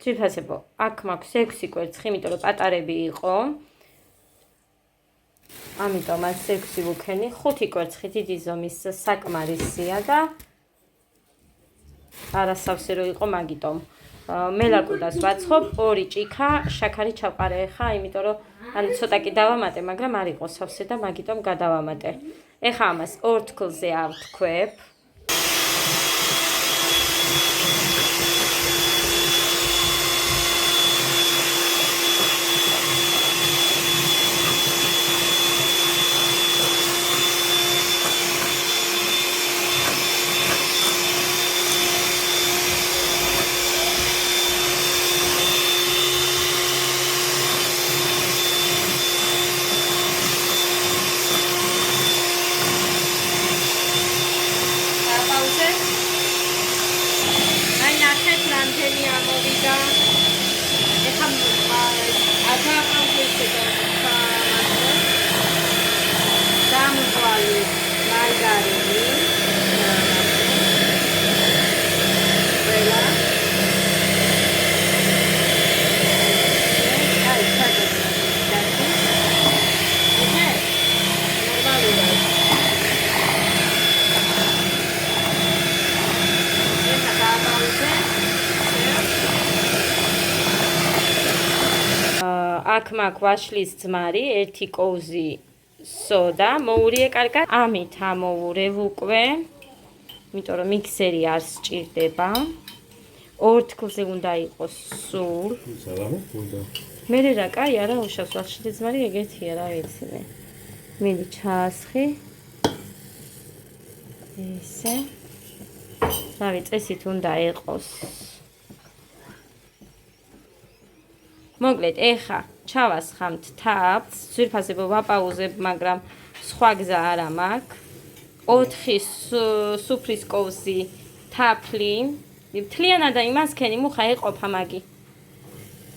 ძვირფასებო, აქ მაქვს 6 კვერცხი, იმიტომ რომ პატარები იყო. ამიტომ ამ 6 ვუქენი, 5 კვერცხი დიდი ზომის საკმარისია და არასავსე რო იყო მაგიტომ. მელაკუდას ვაცხობ, 2 ჭიქა შაქარი ჩავყარე ხა, იმიტომ რომ ან ცოტა კი დავამატე, მაგრამ არ იყო სავსე და მაგიტომ გადავამატე. ეხა ამას 2 თქლზე ავთქვებ. აქ მაქვს ვაშლის ძმარი, 1 კოვზი სოდა, მოურიე კარგად. ამით ამოურევ უკვე, იმიტომ რომ მიქსერი არ სჭირდება. 2 თქლზე უნდა იყოს სულ. მე რა კაი არა უშავს ვაშლის ძმარი ეგეთია რა ვიცი მე. მიდი ჩაასხი. ესე. რავი, წესით უნდა ეყოს. მოკლედ, ეხა ჩავასხამთ თაფლს, ძვირფასებო ვაპაუზებ, მაგრამ სხვა გზა არა მაქვს. 4 სუფრის კოვზი თაფლი. მთლიანად იმასქენი მუხა ეყოფა მაგი.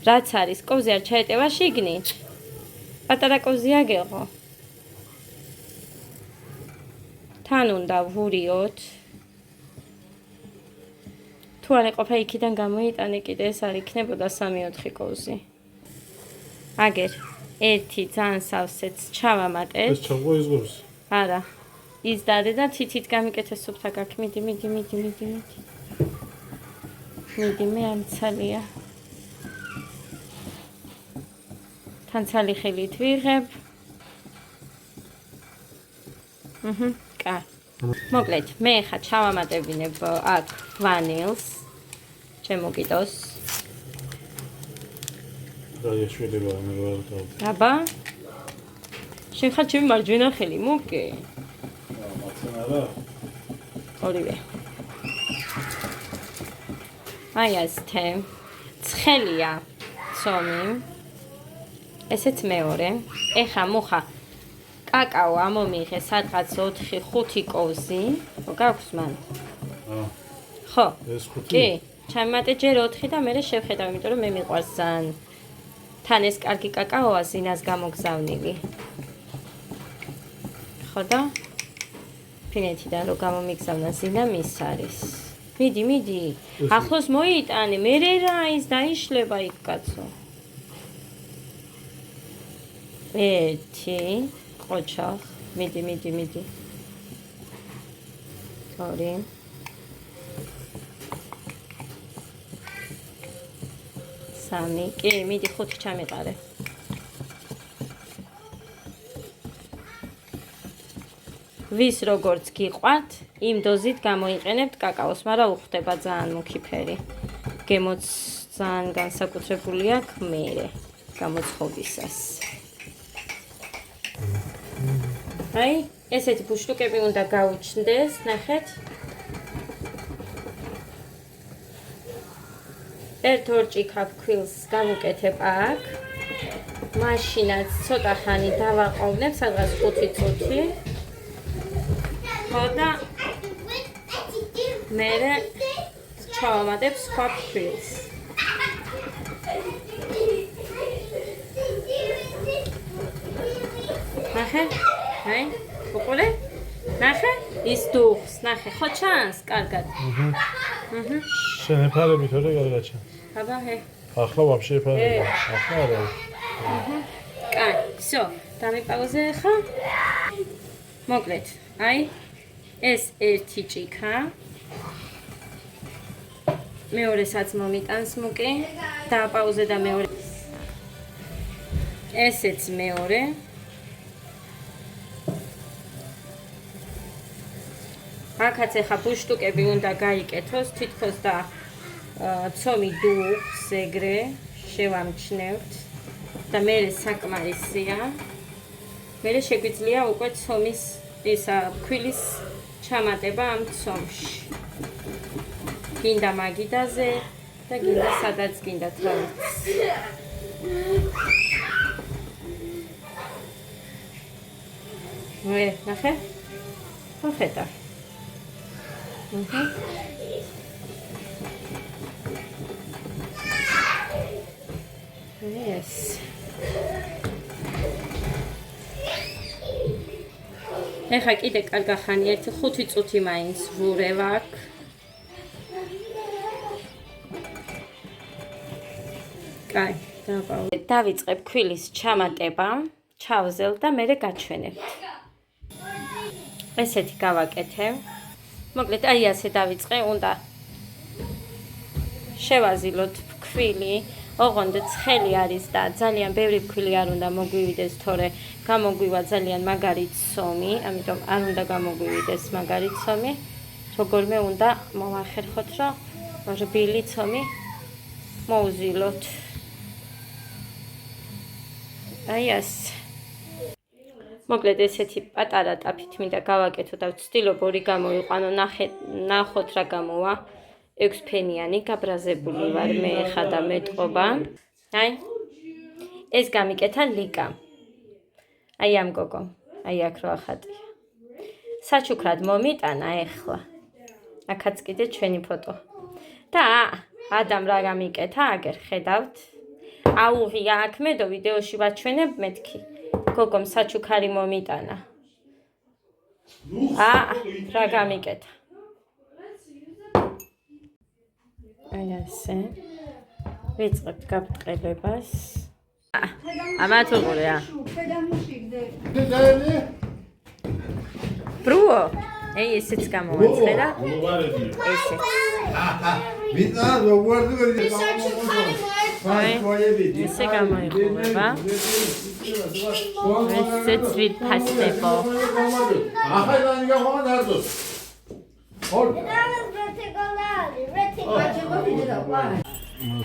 რაც არის, კოვზი არ ჩაეტევა შიგნით. პატარა კოვზი აგეღო. თან უნდა ვურიოთ. თუ არ ეყოფა იქიდან გამოიტანე კიდე ეს არ იქნებოდა 3-4 კოვზი. აგერ 1 ძალიან სავსეც ჩავამატეთ. ეს ჩამოყვა იზღობს? არა. იზდადე და თითით გამიკეთე სუფთა გაქ. მიდი. მიდი მე ამცალია. თანცალი ხელით ვიღებ. კა. მოკლედ, მე ხა ჩავამატებინებ აქ ვანილს. ჩემო კიდოს. დაიშვიდება მე ვარ და. აბა. შენ ხარ ჩემი მარჯვენა ხელი, მოკე. მაცენ არა. ორივე. აი ასთე. ცხელია ცომი. ესეც მეორე. ეხა მუხა კაკაო ამომიღე სადღაც 4-5 კოვზი. გაქვს მან? ხო. ეს 5. კი, ჩამატე ჯერ 4 და მე შევხედავ, იმიტომ რომ მე მიყვარს ძალიან. თან ეს კარგი კაკაოა ზინას გამოგზავნილი. ხო და ფინეთიდან რო გამომიგზავნა ზინა მის არის. მიდი. ახლოს მოიტანე, მე რა ის დაიშლება იქ კაცო. 1 ყოჩახ, მიდი. 2 3, კი, მიდი 5 ჩამიყარე. ვის როგორც გიყვართ, იმ დოზით გამოიყენებთ კაკაოს, მაგრამ უხდება ძალიან მუქი ფერი. გემოც ძალიან განსაკუთრებული აქვს მერე გამოცხობისას. აი, ესეთი ბუშტუკები უნდა გაუჩნდეს, ნახეთ. 1-2 ჭიქა ფქვილს გავუკეთებ აქ. მაშინაც ცოტა ხანი დავაყოვნებ, სადღაც 5 წუთი. ხო და მერე ჩავამატებ სხვა ფქვილს. ნახე? აი, უყურე? ნახე? ის დუხს, ნახე, ხო ჩანს კარგად? შენეფარები თორე კარგად ჩანს. აბა ჰე. ახლა вообще ფარია. ახლა არა. კაი, всё, დამიპაუზე ხა. მოკლედ, აი ეს ერთი ჭიქა. მეორესაც მომიტანს მუკი. დააპაუზე და მეორე. ესეც მეორე. აქაც ახლა ბუშტუკები უნდა გაიკეთოს, თითქოს და ცომი დუხს ეგრე შევამჩნევთ და მე საკმარისია. მე შეგვიძლია უკვე ცომის ისა ქვილის ჩამატება ამ ცომში. გინდა მაგიდაზე და გინდა სადაც გინდათ რა ვიცი. მე ნახე? ხოხეთა. Yes. ეხა კიდე კარგახანი 1-5 წუთი მაინც ვურევ აქ. კაი, დავიწყებ ქვილის ჩამატება, ჩავზელ და მერე გაჩვენებთ. ესეთი გავაკეთე. მოკლედ, აი ასე დავიწყე, უნდა შევაზილოთ ფქვილი. ოღონდ ცხელი არის და ძალიან ბევრი ფქვილი არ უნდა მოგვივიდეს, თორე გამოგვივა ძალიან მაგარი ცომი, ამიტომ არ უნდა გამოგვივიდეს მაგარი ცომი. როგორმე უნდა მოვახერხოთ, რომ რბილი ცომი მოუზილოთ. აი ასე. მოკლედ ესეთი პატარა ტაფით მინდა გავაკეთო და ვცდილობ ორი გამოიყვანო, ნახოთ რა გამოვა. 6 ფენიანი გაბრაზებული ვარ მე ხა და მეტყობა. აი ეს გამიკეთა ლიკა. აი ამ გოგო, აი აქ რო ახატია. საჩუქრად მომიტანა ეხლა. აქაც კიდე ჩვენი ფოტო. და ადამ რა გამიკეთა, აგერ ხედავთ. აუღია აქ მე და ვიდეოში ვაჩვენებ მეთქი. გოგომ საჩუქარი მომიტანა. რა გამიკეთა. აი ასე. ვიწყებთ გაბრწყებებას. ამათ უყურე. ბრუო. აი ესეც გამოვაცხერა. ესეც. ვინა როგორ ესე გამოიყურება. ესეც ვიფასებო.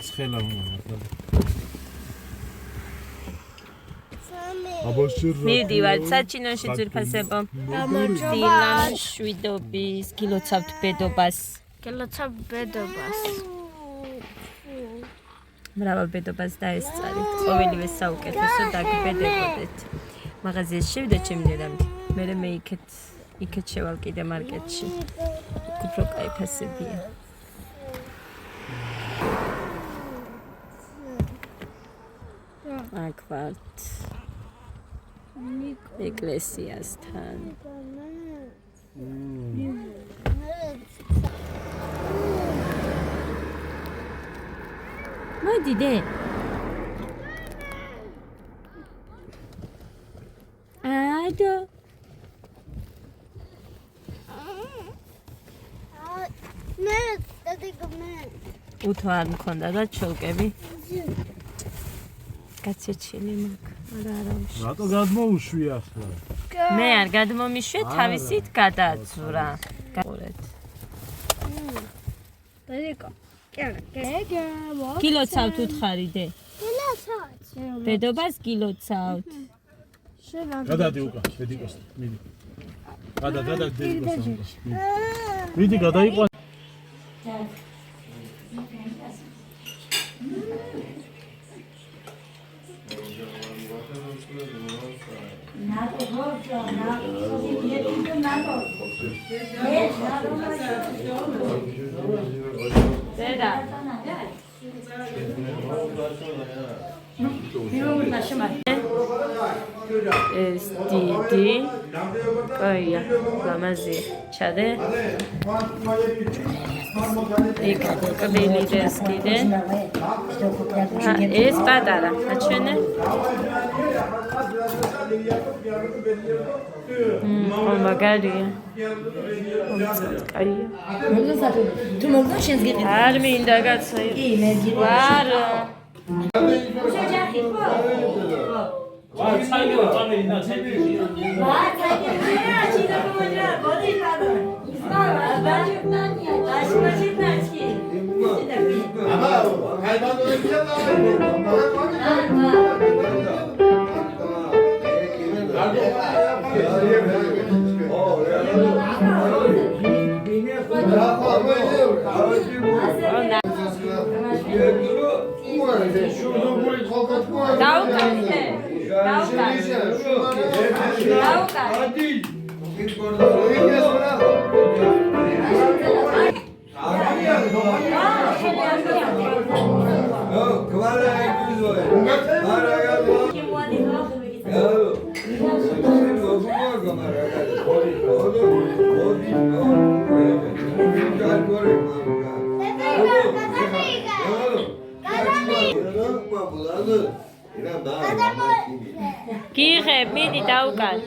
ცხელა უნდა. მივდივარ საჩინოში ძირფასებო. დილან შვიდობის, გილოცავთ ბედობას. მრავალ ბედობას დაესწარით. ყოველივე საუკეთესო დაგბედებოდეთ. მაღაზიაში შევიდა ჩემი დედამი. მე იქეთ შევალ კიდე მარკეტში. უფრო კაი ფასებია. აქ ვართ. ეკლესიასთან. მოდი დე. ადო. უთო არ მქონდა და ჩოლკები. გაცეჩილი მაგ. არა. რატო გადმოუშვი ახლა? მე არ გადმომიშვე, თავისით გადააცურა. გაურეთ. გილოცავთ უთხარი დე. ბედობას გილოცავთ. გადადი უკან, ბედიკოს. მიდი. გადა ბედიკოს. მიდი გადაიყვან. დედა. ეს დიდი კაია ლამაზი ჩადე იქ კბილი ეს კიდე ეს პატარა აჩვენე მაგარია კაია თუ მოგდა შენს გიყიდე არ მინდა კაცო ვარ გიღებ მიდი დაუკან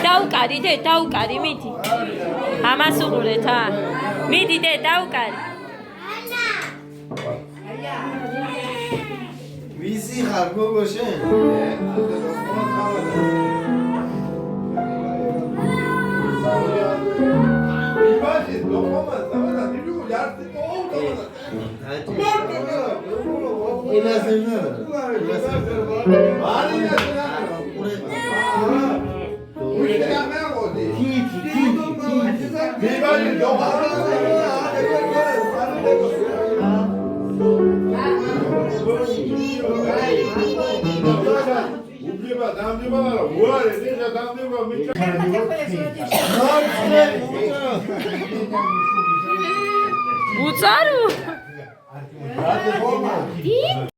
დაუკარი დე დაუკარი მიდი ამას უყურეთ მიდი დე დაუკარი ვიზი ხარ გოგო შენ? უწარო